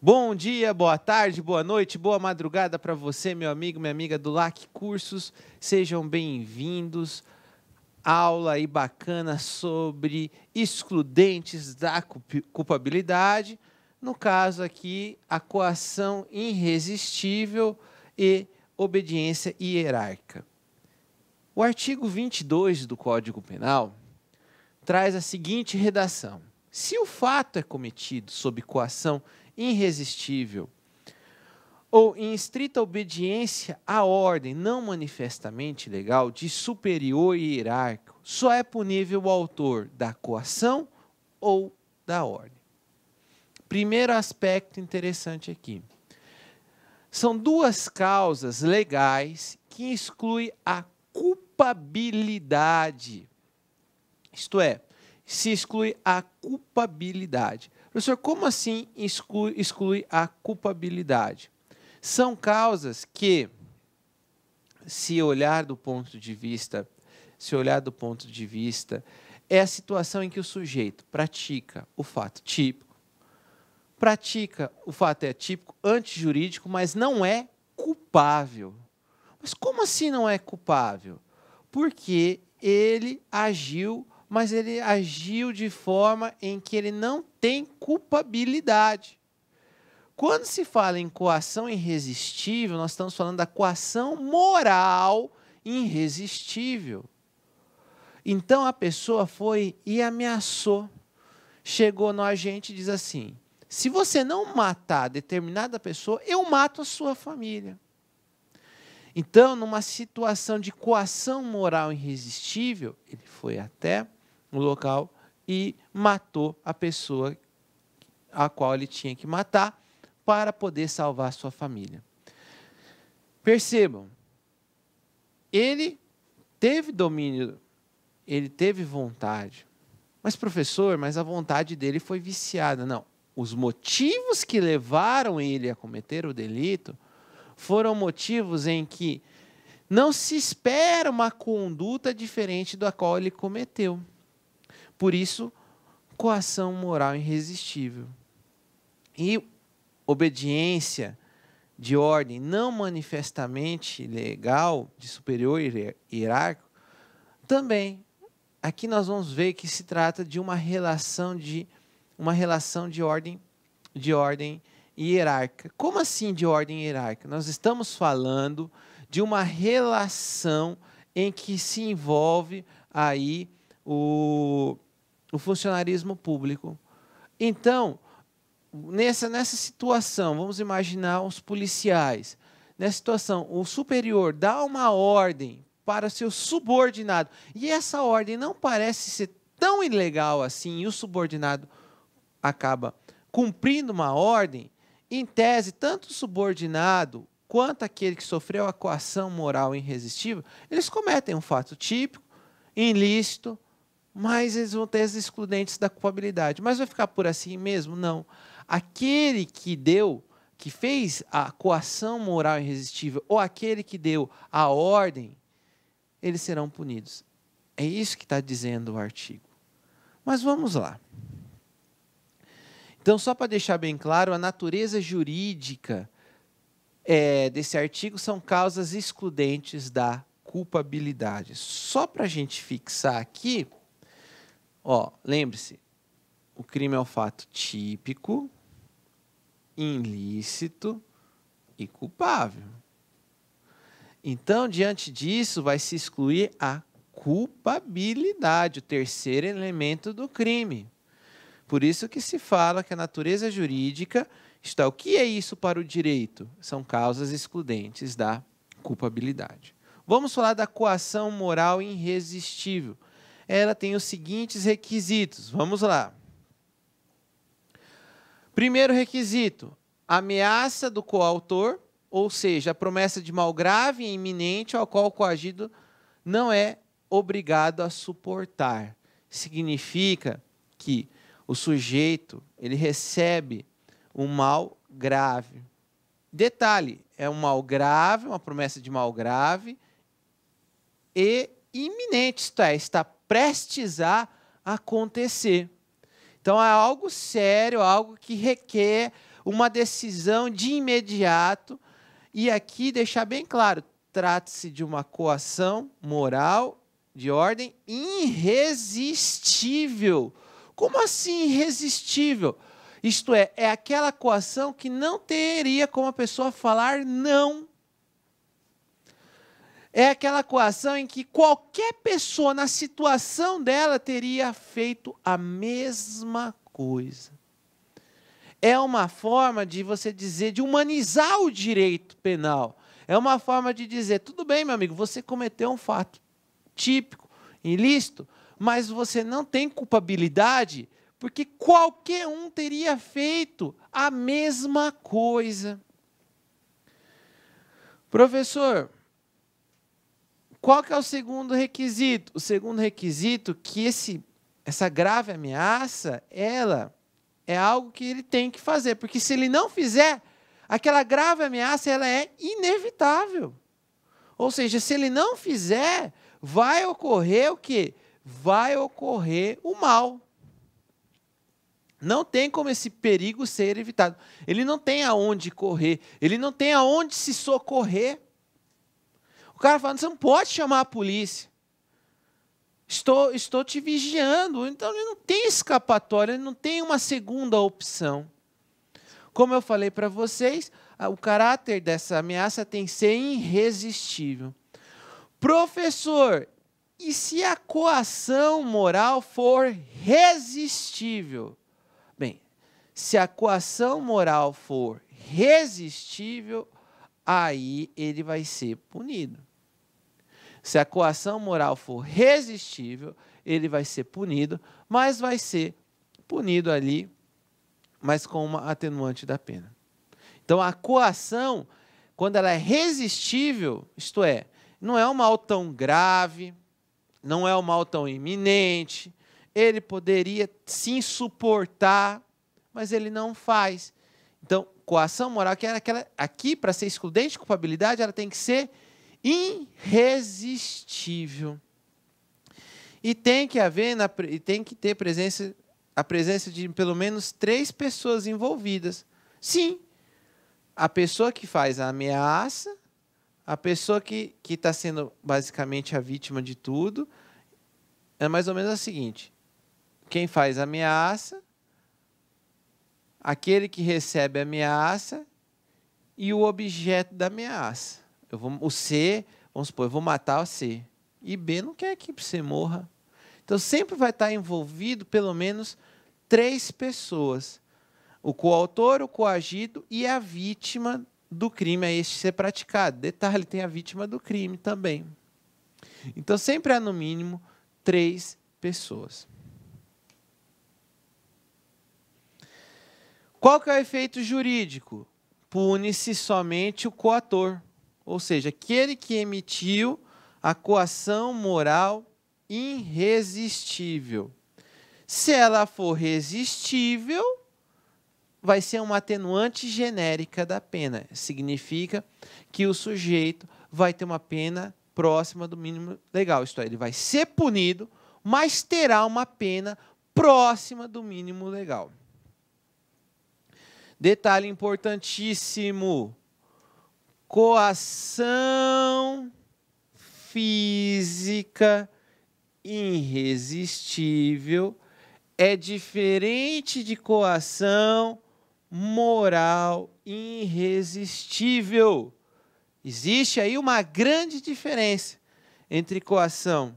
Bom dia, boa tarde, boa noite, boa madrugada para você, meu amigo, minha amiga do LAC Cursos. Sejam bem-vindos. Aula aí bacana sobre excludentes da culpabilidade. No caso aqui, a coação irresistível e obediência hierárquica. O artigo 22 do Código Penal traz a seguinte redação: se o fato é cometido sob coação irresistível ou em estrita obediência à ordem não manifestamente legal de superior hierárquico, só é punível o autor da coação ou da ordem. Primeiro aspecto interessante aqui. São duas causas legais que excluem a culpabilidade. Isto é, se exclui a culpabilidade. Professor, como assim exclui a culpabilidade? São causas que, se olhar do ponto de vista, é a situação em que o sujeito pratica o fato típico, pratica o fato atípico antijurídico, mas não é culpável. Mas como assim não é culpável? Porque ele agiu, mas ele agiu de forma em que ele não tem culpabilidade. Quando se fala em coação irresistível, nós estamos falando da coação moral irresistível. Então a pessoa foi e ameaçou. Chegou no agente e diz assim: se você não matar determinada pessoa, eu mato a sua família. Então, numa situação de coação moral irresistível, ele foi até o local e matou a pessoa a qual ele tinha que matar para poder salvar sua família. Percebam, ele teve domínio, ele teve vontade. Mas, professor, mas a vontade dele foi viciada. Não, os motivos que levaram ele a cometer o delito foram motivos em que não se espera uma conduta diferente da qual ele cometeu. Por isso, coação moral irresistível. E obediência de ordem não manifestamente legal, de superior hierárquico, também. Aqui nós vamos ver que se trata de uma relação de ordem hierárquica. Como assim de ordem hierárquica? Nós estamos falando de uma relação em que se envolve aí o funcionarismo público. Então, nessa situação, vamos imaginar os policiais. Nessa situação, o superior dá uma ordem para seu subordinado, e essa ordem não parece ser tão ilegal assim, e o subordinado acaba cumprindo uma ordem. Em tese, tanto o subordinado quanto aquele que sofreu a coação moral irresistível, eles cometem um fato típico, ilícito, mas eles vão ter as excludentes da culpabilidade. Mas vai ficar por assim mesmo? Não. Aquele que fez a coação moral irresistível, ou aquele que deu a ordem, eles serão punidos. É isso que está dizendo o artigo. Mas vamos lá. Então, só para deixar bem claro, a natureza jurídica desse artigo são causas excludentes da culpabilidade. Só para a gente fixar aqui, lembre-se, o crime é um fato típico, ilícito e culpável. Então, diante disso, vai se excluir a culpabilidade, o terceiro elemento do crime. Por isso que se fala que a natureza jurídica, o que é isso para o direito? São causas excludentes da culpabilidade. Vamos falar da coação moral irresistível. Ela tem os seguintes requisitos. Vamos lá. Primeiro requisito, ameaça do coautor, ou seja, a promessa de mal grave e iminente ao qual o coagido não é obrigado a suportar. Significa que o sujeito ele recebe um mal grave. Detalhe, é um mal grave, uma promessa de mal grave e iminente, isto é, está prestes a acontecer. Então, é algo sério, algo que requer uma decisão de imediato. E aqui deixar bem claro, trata-se de uma coação moral de ordem irresistível. Como assim irresistível? Isto é aquela coação que não teria como a pessoa falar não. É aquela coação em que qualquer pessoa na situação dela teria feito a mesma coisa. É uma forma de você dizer, de humanizar o direito penal. É uma forma de dizer, tudo bem, meu amigo, você cometeu um fato típico, ilícito, mas você não tem culpabilidade, porque qualquer um teria feito a mesma coisa. Professor, qual que é o segundo requisito? O segundo requisito é que essa grave ameaça, ela é algo que ele tem que fazer, porque se ele não fizer, aquela grave ameaça ela é inevitável. Ou seja, se ele não fizer, vai ocorrer o quê? Vai ocorrer o mal. Não tem como esse perigo ser evitado. Ele não tem aonde correr, ele não tem aonde se socorrer. O cara fala, você não pode chamar a polícia. Estou te vigiando. Então, ele não tem escapatória, ele não tem uma segunda opção. Como eu falei para vocês, o caráter dessa ameaça tem que ser irresistível. Professor, e se a coação moral for resistível? Bem, se a coação moral for resistível, aí ele vai ser punido. Se a coação moral for resistível, ele vai ser punido, mas vai ser punido ali, mas com uma atenuante da pena. Então, a coação, quando ela é resistível, isto é, não é um mal tão grave, não é um mal tão iminente, ele poderia sim suportar, mas ele não faz. Então, coação moral, que era aquela, aqui, para ser excludente de culpabilidade, ela tem que ser irresistível. E tem que haver, tem que ter a presença de pelo menos 3 pessoas envolvidas. Sim, a pessoa que faz a ameaça, a pessoa que está sendo basicamente a vítima de tudo, é mais ou menos a seguinte: quem faz a ameaça, aquele que recebe a ameaça e o objeto da ameaça. O C, vamos supor, eu vou matar o C. E B não quer que você morra. Então, sempre vai estar envolvido pelo menos 3 pessoas. O coautor, o coagido e a vítima do crime a este ser praticado. Detalhe, tem a vítima do crime também. Então, sempre há no mínimo 3 pessoas. Qual que é o efeito jurídico? Pune-se somente o coator, ou seja, aquele que emitiu a coação moral irresistível. Se ela for resistível, vai ser uma atenuante genérica da pena. Significa que o sujeito vai ter uma pena próxima do mínimo legal. Isto é, ele vai ser punido, mas terá uma pena próxima do mínimo legal. Detalhe importantíssimo: coação física irresistível é diferente de coação moral irresistível. Existe aí uma grande diferença entre coação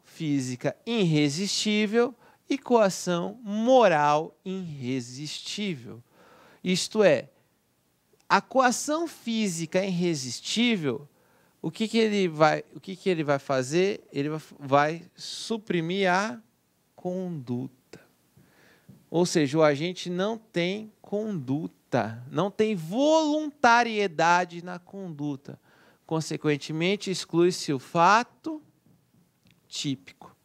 física irresistível e coação moral irresistível. Isto é, a coação física irresistível, o que ele vai fazer? Ele vai suprimir a conduta. Ou seja, o agente não tem conduta, não tem voluntariedade na conduta. Consequentemente, exclui-se o fato típico.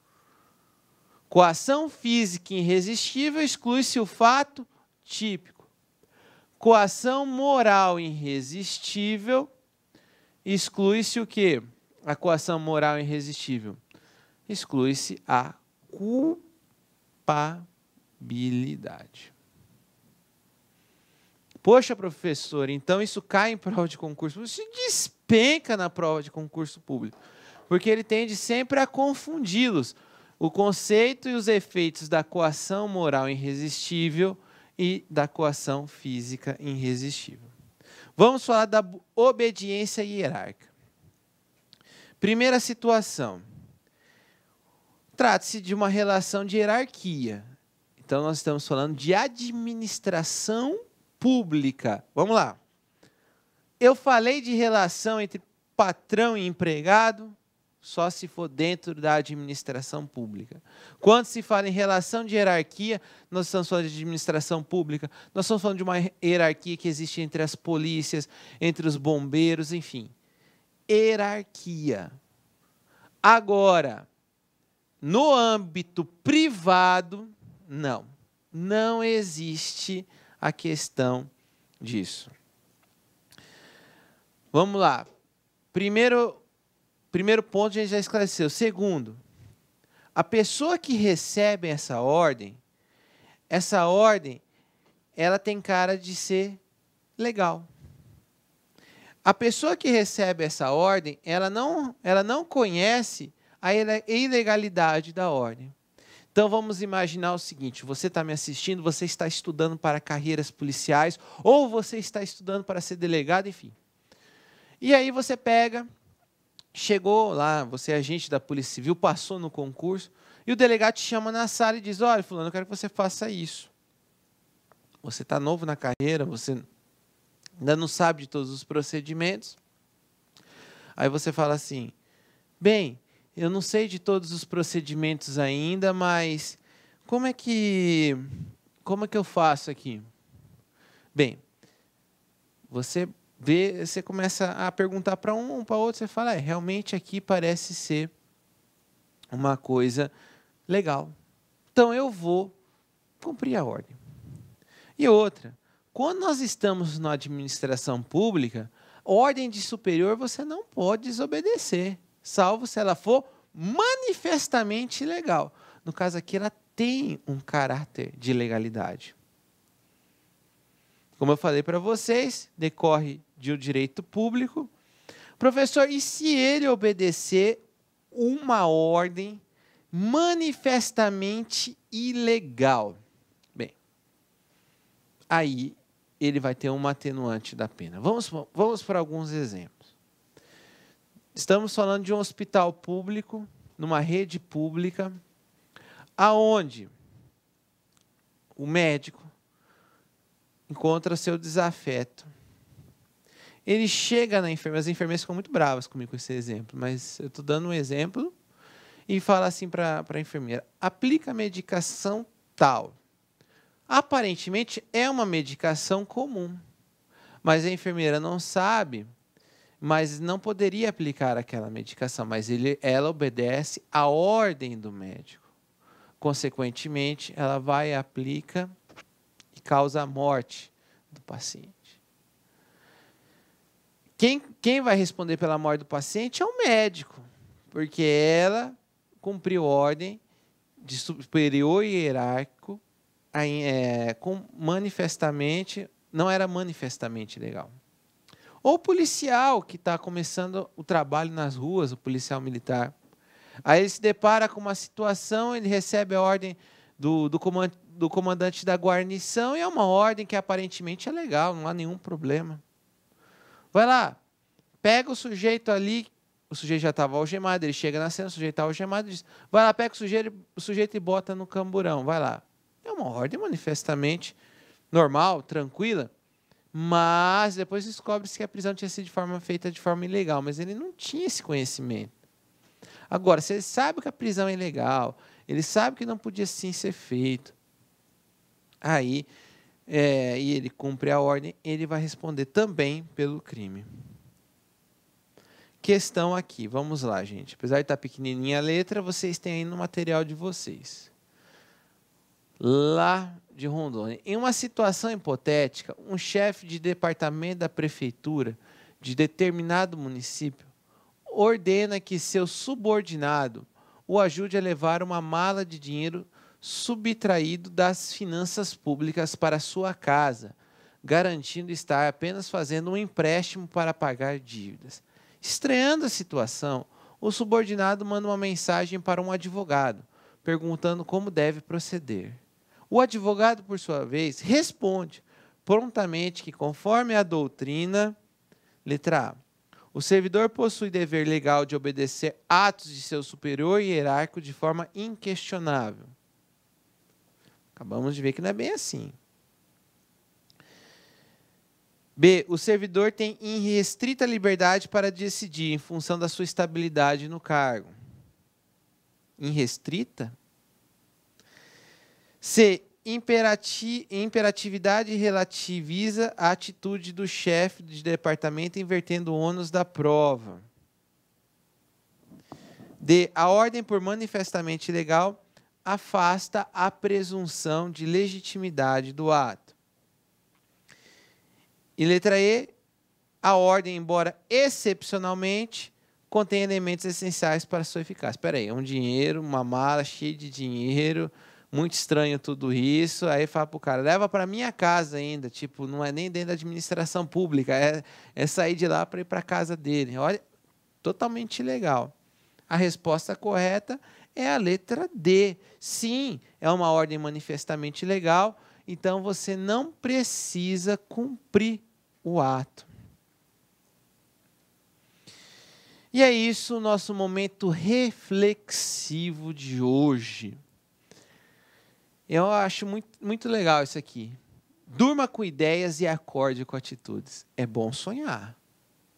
Coação física irresistível, exclui-se o fato típico. Coação moral irresistível, exclui-se o quê? A coação moral irresistível. Exclui-se a culpabilidade. Poxa, professor, então isso cai em prova de concurso público? Isso despenca na prova de concurso público, porque ele tende sempre a confundi-los. O conceito e os efeitos da coação moral irresistível e da coação física irresistível. Vamos falar da obediência hierárquica. Primeira situação. Trata-se de uma relação de hierarquia. Então, nós estamos falando de administração pública. Vamos lá. Eu falei de relação entre patrão e empregado, só se for dentro da administração pública. Quando se fala em relação de hierarquia, nós estamos falando de administração pública, nós estamos falando de uma hierarquia que existe entre as polícias, entre os bombeiros, enfim. Hierarquia. Agora, no âmbito privado, não existe a questão disso. Vamos lá. Primeiro ponto a gente já esclareceu. Segundo, a pessoa que recebe essa ordem, ela tem cara de ser legal. A pessoa que recebe essa ordem, ela não conhece a ilegalidade da ordem. Então, vamos imaginar o seguinte, você está me assistindo, você está estudando para carreiras policiais, ou você está estudando para ser delegado, enfim. E aí você chegou lá, você é agente da Polícia Civil, passou no concurso, e o delegado te chama na sala e diz, olha, fulano, eu quero que você faça isso. Você está novo na carreira, você ainda não sabe de todos os procedimentos. Aí você fala assim, bem, eu não sei de todos os procedimentos ainda, mas como é que eu faço aqui? Bem, você começa a perguntar para um, para outro, você fala, realmente aqui parece ser uma coisa legal. Então eu vou cumprir a ordem. E outra, quando nós estamos na administração pública, ordem de superior você não pode desobedecer, salvo se ela for manifestamente ilegal. No caso aqui, ela tem um caráter de legalidade. Como eu falei para vocês, decorre de um direito público. Professor, e se ele obedecer uma ordem manifestamente ilegal? Bem, aí ele vai ter uma atenuante da pena. Vamos para alguns exemplos. Estamos falando de um hospital público, numa rede pública, aonde o médico encontra seu desafeto. Ele chega na enfermeira, as enfermeiras ficam muito bravas comigo com esse exemplo, mas eu estou dando um exemplo e fala assim para a enfermeira, aplica a medicação tal. Aparentemente é uma medicação comum, mas a enfermeira não sabe, mas não poderia aplicar aquela medicação, mas ela obedece à ordem do médico. Consequentemente, ela vai e aplica e causa a morte do paciente. Quem vai responder pela morte do paciente é o médico, porque ela cumpriu ordem de superior hierárquico, não era manifestamente legal. Ou o policial que está começando o trabalho nas ruas, o policial militar. Aí ele se depara com uma situação, ele recebe a ordem do comandante da guarnição e é uma ordem que aparentemente é legal, não há nenhum problema. Vai lá, pega o sujeito ali, o sujeito já estava algemado, ele chega na cena, o sujeito está algemado, diz, vai lá, pega o sujeito e bota no camburão, vai lá. É uma ordem manifestamente normal, tranquila, mas depois descobre-se que a prisão tinha sido feita de forma ilegal, mas ele não tinha esse conhecimento. Agora, se ele sabe que a prisão é ilegal, ele sabe que não podia assim ser feito, aí, e ele cumpre a ordem, ele vai responder também pelo crime. Questão aqui, vamos lá, gente. Apesar de estar pequenininha a letra, vocês têm aí no material de vocês. Lá de Rondônia. Em uma situação hipotética, um chefe de departamento da prefeitura de determinado município ordena que seu subordinado o ajude a levar uma mala de dinheiro subtraído das finanças públicas para sua casa, garantindo estar apenas fazendo um empréstimo para pagar dívidas. Estranhando a situação, o subordinado manda uma mensagem para um advogado, perguntando como deve proceder. O advogado, por sua vez, responde prontamente que, conforme a doutrina, letra A, o servidor possui dever legal de obedecer atos de seu superior hierárquico de forma inquestionável. Acabamos de ver que não é bem assim. B, o servidor tem irrestrita liberdade para decidir em função da sua estabilidade no cargo. Irrestrita? C, imperatividade relativiza a atitude do chefe de departamento invertendo o ônus da prova. D, a ordem por manifestamente ilegal afasta a presunção de legitimidade do ato. E letra E, a ordem, embora excepcionalmente, contém elementos essenciais para sua eficácia. Espera aí, um dinheiro, uma mala cheia de dinheiro, muito estranho tudo isso. Aí fala para o cara, leva para minha casa ainda. Tipo, não é nem dentro da administração pública, é sair de lá para ir para a casa dele. Olha, totalmente ilegal. A resposta correta é a letra D. Sim, é uma ordem manifestamente ilegal, então você não precisa cumprir o ato. E é isso o nosso momento reflexivo de hoje. Eu acho muito legal isso aqui. Durma com ideias e acorde com atitudes. É bom sonhar.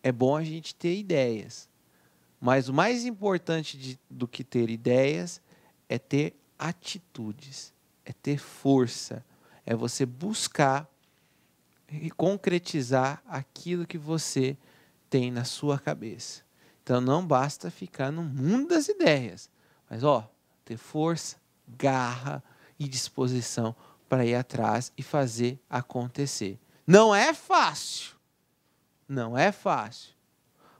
É bom a gente ter ideias. Mas o mais importante do que ter ideias é ter atitudes. É ter força. É você buscar e concretizar aquilo que você tem na sua cabeça. Então não basta ficar no mundo das ideias, mas ter força, garra e disposição para ir atrás e fazer acontecer. Não é fácil,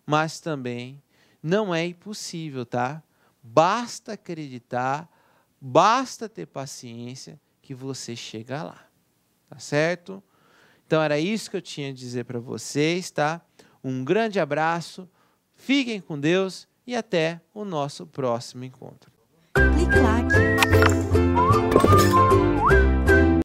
mas também não é impossível, tá? Basta acreditar, basta ter paciência que você chega lá, tá certo? Então era isso que eu tinha a dizer para vocês, tá? Um grande abraço, fiquem com Deus e até o nosso próximo encontro. Clique like.